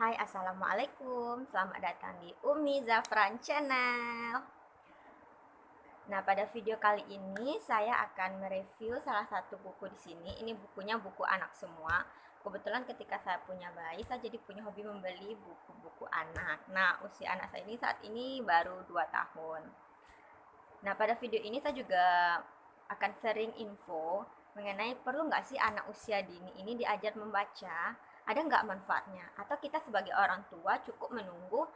Hai, Assalamualaikum. Selamat datang di Umi Zafran Channel. Nah, pada video kali ini saya akan mereview salah satu buku di sini. Ini bukunya buku anak semua. Kebetulan ketika saya punya bayi, saya jadi punya hobi membeli buku-buku anak. Nah, usia anak saya ini saat ini baru 2 tahun. Nah, pada video ini saya juga akan sering info mengenai perlu nggak sih anak usia dini ini diajar membaca, ada nggak manfaatnya? Atau kita sebagai orang tua cukup menunggu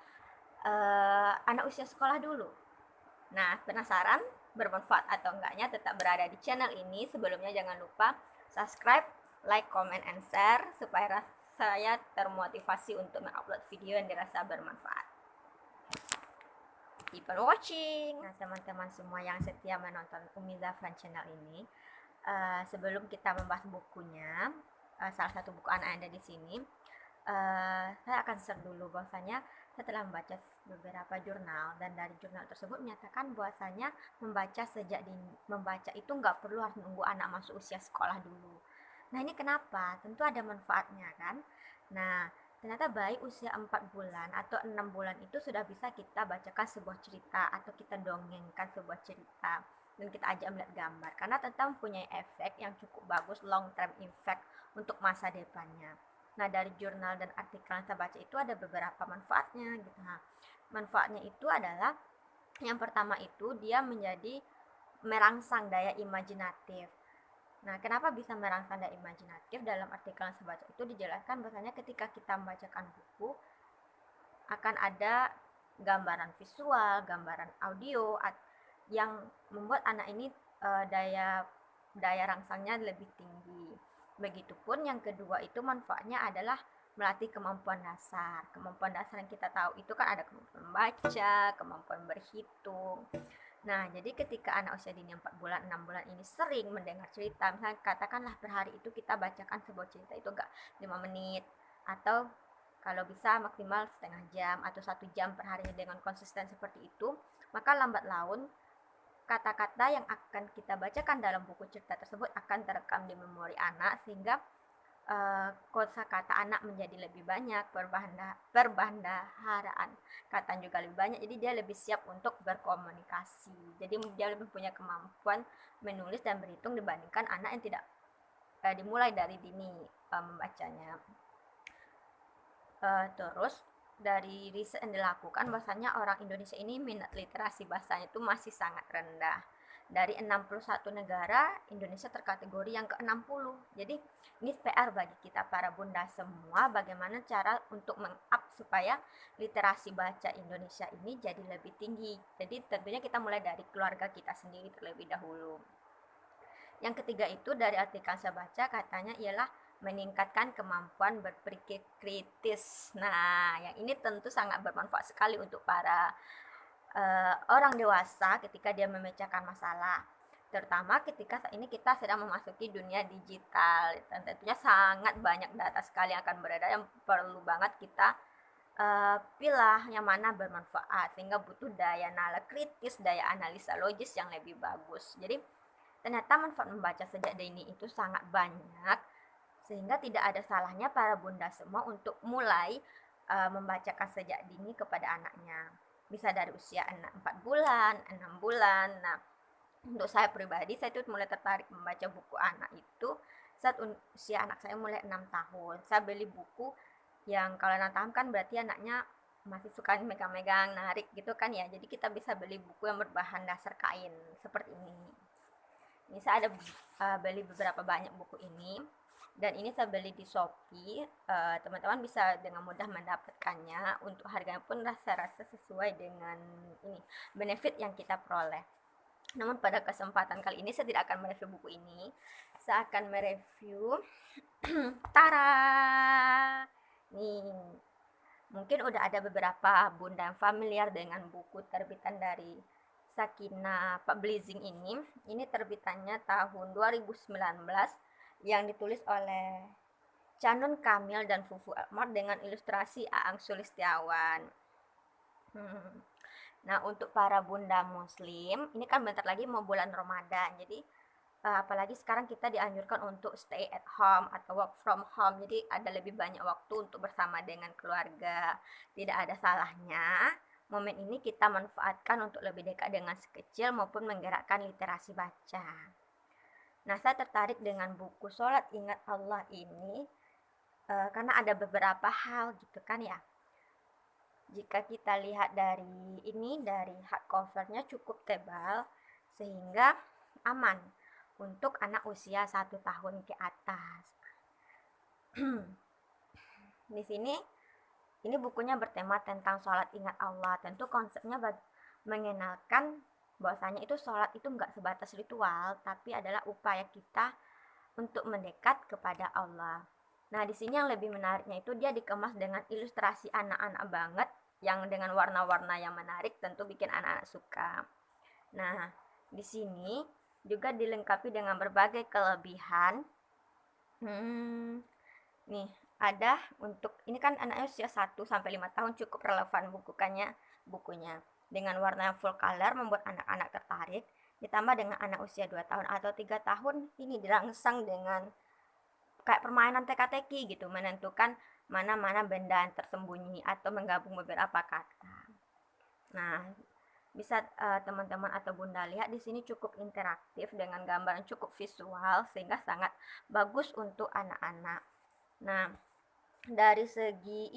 anak usia sekolah dulu. Nah, penasaran bermanfaat atau enggaknya? Tetap berada di channel ini. Sebelumnya jangan lupa subscribe, like, comment, and share supaya saya termotivasi untuk mengupload video yang dirasa bermanfaat. Keep on watching. Nah, teman-teman semua yang setia menonton Umi Zafran channel ini, sebelum kita membahas bukunya, salah satu buku anak yang ada di sini, saya akan share dulu bahwasanya setelah membaca beberapa jurnal, dan dari jurnal tersebut menyatakan bahwasanya membaca itu nggak perlu harus nunggu anak masuk usia sekolah dulu. Nah, ini kenapa? Tentu ada manfaatnya kan. Nah, ternyata bayi usia 4 bulan atau 6 bulan itu sudah bisa kita bacakan sebuah cerita atau kita dongengkan sebuah cerita dan kita ajak melihat gambar, karena tentu mempunyai efek yang cukup bagus, long term effect untuk masa depannya. Nah, dari jurnal dan artikel yang saya baca itu ada beberapa manfaatnya gitu. Nah, manfaatnya itu adalah yang pertama itu dia menjadi merangsang daya imajinatif. Nah, kenapa bisa merangsang daya imajinatif? Dalam artikel yang saya baca itu dijelaskan bahwasanya ketika kita membacakan buku akan ada gambaran visual, gambaran audio yang membuat anak ini daya rangsangnya lebih tinggi. Begitupun yang kedua itu manfaatnya adalah melatih kemampuan dasar. Kemampuan dasar yang kita tahu itu kan ada kemampuan membaca, kemampuan berhitung. Nah, jadi ketika anak usia dini 4 bulan, 6 bulan ini sering mendengar cerita, misalnya katakanlah per hari itu kita bacakan sebuah cerita itu enggak 5 menit, atau kalau bisa maksimal setengah jam atau 1 jam per hari dengan konsisten seperti itu, maka lambat laun kata-kata yang akan kita bacakan dalam buku cerita tersebut akan terekam di memori anak, sehingga kosakata anak menjadi lebih banyak, perbandaharaan kata juga lebih banyak, jadi dia lebih siap untuk berkomunikasi. Jadi dia lebih punya kemampuan menulis dan berhitung dibandingkan anak yang tidak dimulai dari dini membacanya. Terus dari riset yang dilakukan bahwasanya orang Indonesia ini minat literasi bahasanya itu masih sangat rendah. Dari 61 negara, Indonesia terkategori yang ke-60. Jadi ini PR bagi kita para bunda semua, bagaimana cara untuk meng-up supaya literasi baca Indonesia ini jadi lebih tinggi. Jadi tentunya kita mulai dari keluarga kita sendiri terlebih dahulu. Yang ketiga itu dari artikel saya baca katanya ialah meningkatkan kemampuan berpikir kritis. Nah, yang ini tentu sangat bermanfaat sekali untuk para orang dewasa ketika dia memecahkan masalah, terutama ketika saat ini kita sedang memasuki dunia digital, dan tentunya sangat banyak data sekali yang akan beredar yang perlu banget kita pilah yang mana bermanfaat, sehingga butuh daya nalar kritis, daya analisa logis yang lebih bagus. Jadi ternyata manfaat membaca sejak dini itu sangat banyak, sehingga tidak ada salahnya para bunda semua untuk mulai membacakan sejak dini kepada anaknya. Bisa dari usia 4 bulan, 6 bulan. Nah, untuk saya pribadi, saya itu mulai tertarik membaca buku anak itu saat usia anak saya mulai 6 tahun. Saya beli buku yang kalau 6 tahun kan berarti anaknya masih suka megang-megang, narik gitu kan ya. Jadi kita bisa beli buku yang berbahan dasar kain seperti ini. Ini saya ada beli beberapa banyak buku ini, dan ini saya beli di Shopee. Teman-teman bisa dengan mudah mendapatkannya, untuk harganya pun saya rasa sesuai dengan ini benefit yang kita peroleh. Namun pada kesempatan kali ini saya tidak akan mereview buku ini, saya akan mereview Tara nih. Mungkin udah ada beberapa bunda yang familiar dengan buku terbitan dari Sakina Publishing ini. Ini terbitannya tahun 2019 yang ditulis oleh Canun Kamil dan Fufu Elmar dengan ilustrasi Aang Sulistiawan. Nah, untuk para bunda muslim, ini kan bentar lagi mau bulan Ramadan. Jadi apalagi sekarang kita dianjurkan untuk stay at home atau work from home, jadi ada lebih banyak waktu untuk bersama dengan keluarga. Tidak ada salahnya momen ini kita manfaatkan untuk lebih dekat dengan si kecil maupun menggerakkan literasi baca. Nah, saya tertarik dengan buku Sholat Ingat Allah ini karena ada beberapa hal gitu kan ya. Jika kita lihat dari ini, dari hardcovernya cukup tebal sehingga aman untuk anak usia 1 tahun ke atas. Di sini ini bukunya bertema tentang sholat ingat Allah. Tentu konsepnya mengenalkan bahwasanya itu sholat itu nggak sebatas ritual, tapi adalah upaya kita untuk mendekat kepada Allah. Nah, di sini yang lebih menariknya itu dia dikemas dengan ilustrasi anak-anak banget, yang dengan warna-warna yang menarik, tentu bikin anak-anak suka. Nah, di sini juga dilengkapi dengan berbagai kelebihan. Nih, ada untuk ini kan anaknya usia 1 sampai 5 tahun, cukup relevan bukunya. Dengan warna yang full color membuat anak-anak tertarik, ditambah dengan anak usia 2 tahun atau 3 tahun ini dirangsang dengan kayak permainan teka-teki gitu, menentukan mana-mana benda yang tersembunyi atau menggabung beberapa kata. Nah, bisa teman-teman atau bunda lihat di sini cukup interaktif dengan gambar yang cukup visual sehingga sangat bagus untuk anak-anak. Nah, dari segi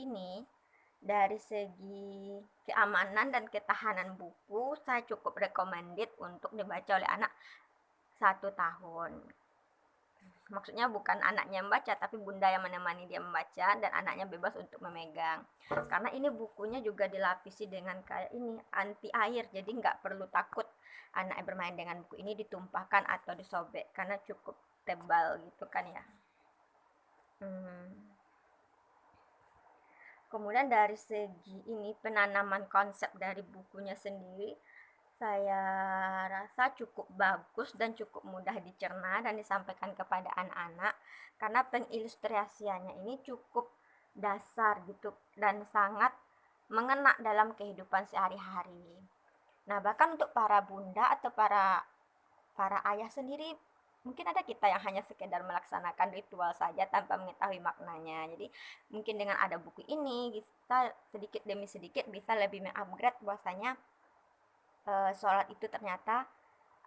keamanan dan ketahanan buku, saya cukup recommended untuk dibaca oleh anak 1 tahun. Maksudnya bukan anaknya membaca, tapi bunda yang menemani dia membaca dan anaknya bebas untuk memegang. Karena ini bukunya juga dilapisi dengan kayak ini, anti air, jadi nggak perlu takut anak bermain dengan buku ini ditumpahkan atau disobek, karena cukup tebal gitu kan ya. Kemudian dari segi ini penanaman konsep dari bukunya sendiri, saya rasa cukup bagus dan cukup mudah dicerna dan disampaikan kepada anak-anak karena pengilustrasiannya ini cukup dasar gitu dan sangat mengena dalam kehidupan sehari-hari. Nah, bahkan untuk para bunda atau para ayah sendiri, mungkin ada kita yang hanya sekedar melaksanakan ritual saja tanpa mengetahui maknanya. Jadi mungkin dengan ada buku ini kita sedikit demi sedikit bisa lebih mengupgrade bahwasanya sholat itu ternyata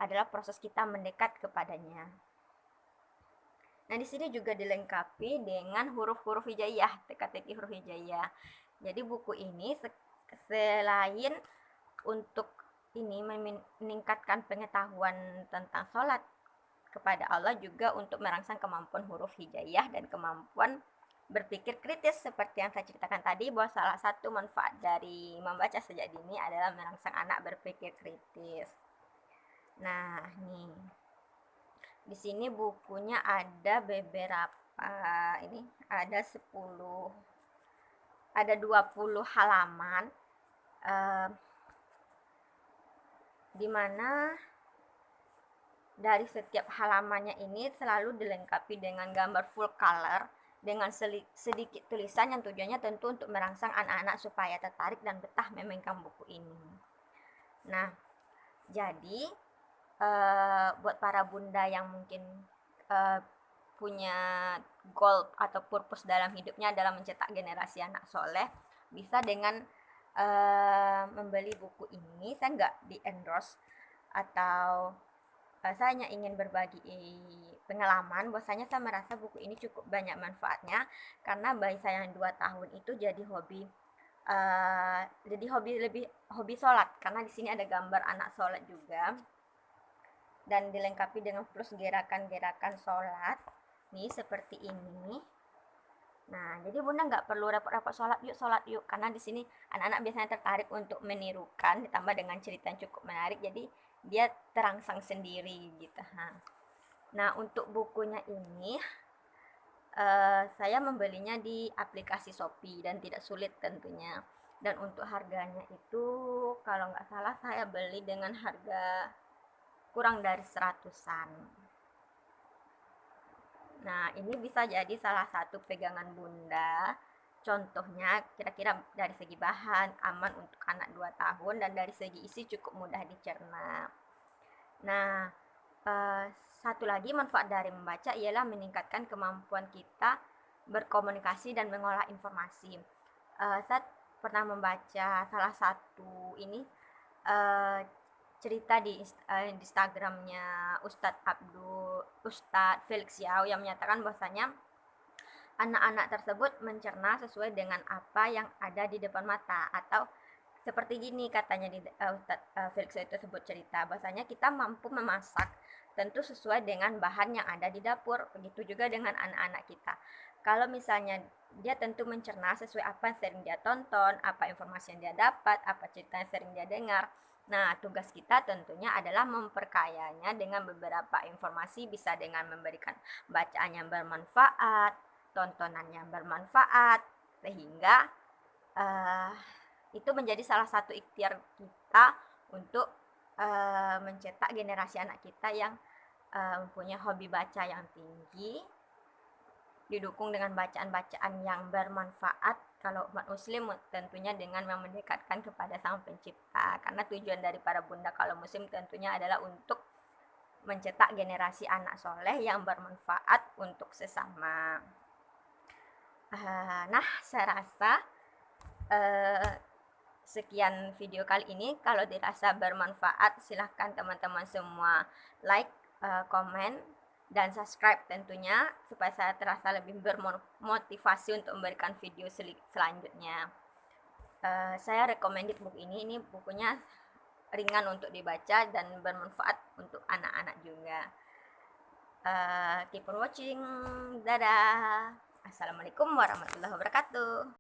adalah proses kita mendekat kepadanya. Nah, di sini juga dilengkapi dengan huruf-huruf hijaiyah, teka-teki huruf hijaiyah. Jadi buku ini selain untuk ini meningkatkan pengetahuan tentang sholat kepada Allah, juga untuk merangsang kemampuan huruf hijaiyah dan kemampuan berpikir kritis seperti yang saya ceritakan tadi, bahwa salah satu manfaat dari membaca sejak dini adalah merangsang anak berpikir kritis. Nah, nih di sini bukunya ada beberapa, ini ada 20 halaman, di mana dari setiap halamannya ini selalu dilengkapi dengan gambar full color dengan sedikit tulisan yang tujuannya tentu untuk merangsang anak-anak supaya tertarik dan betah memegang buku ini. Nah, jadi buat para bunda yang mungkin punya goal atau purpose dalam hidupnya adalah mencetak generasi anak soleh, bisa dengan membeli buku ini. Saya nggak di endorse atau saya hanya ingin berbagi pengalaman bahwasanya saya merasa buku ini cukup banyak manfaatnya karena bayi saya yang 2 tahun itu jadi lebih hobi sholat, karena di sini ada gambar anak sholat juga dan dilengkapi dengan plus gerakan-gerakan sholat nih seperti ini. Nah, jadi bunda nggak perlu repot-repot sholat yuk, karena di sini anak-anak biasanya tertarik untuk menirukan, ditambah dengan cerita yang cukup menarik, jadi dia terangsang sendiri gitu. Nah, untuk bukunya ini saya membelinya di aplikasi Shopee dan tidak sulit tentunya. Dan untuk harganya itu kalau nggak salah saya beli dengan harga kurang dari 100-an. Nah, ini bisa jadi salah satu pegangan bunda. Contohnya kira-kira dari segi bahan aman untuk anak 2 tahun dan dari segi isi cukup mudah dicerna. Nah, Eh, Satu lagi manfaat dari membaca ialah meningkatkan kemampuan kita berkomunikasi dan mengolah informasi. Saya pernah membaca salah satu ini eh, cerita di Instagramnya Ustadz Felix Yao yang menyatakan bahwasanya anak-anak tersebut mencerna sesuai dengan apa yang ada di depan mata, atau seperti gini katanya di Ustadz Felix itu sebut cerita bahwasanya kita mampu memasak tentu sesuai dengan bahan yang ada di dapur. Begitu juga dengan anak-anak kita. Kalau misalnya dia tentu mencerna sesuai apa yang sering dia tonton, apa informasi yang dia dapat, apa cerita yang sering dia dengar. Nah, tugas kita tentunya adalah memperkayanya dengan beberapa informasi, bisa dengan memberikan bacaan yang bermanfaat, tontonan yang bermanfaat, sehingga uh, itu menjadi salah satu ikhtiar kita untuk mencetak generasi anak kita yang mempunyai hobi baca yang tinggi, didukung dengan bacaan-bacaan yang bermanfaat. Kalau umat muslim tentunya dengan mendekatkan kepada sang pencipta, karena tujuan dari para bunda kalau muslim tentunya adalah untuk mencetak generasi anak soleh yang bermanfaat untuk sesama. Nah, saya rasa sekian video kali ini. Kalau dirasa bermanfaat, silahkan teman-teman semua like, komen, dan subscribe tentunya, supaya saya terasa lebih bermotivasi untuk memberikan video selanjutnya. Saya recommended buku ini bukunya ringan untuk dibaca dan bermanfaat untuk anak-anak juga. Keep on watching. Dadah. Assalamualaikum warahmatullahi wabarakatuh.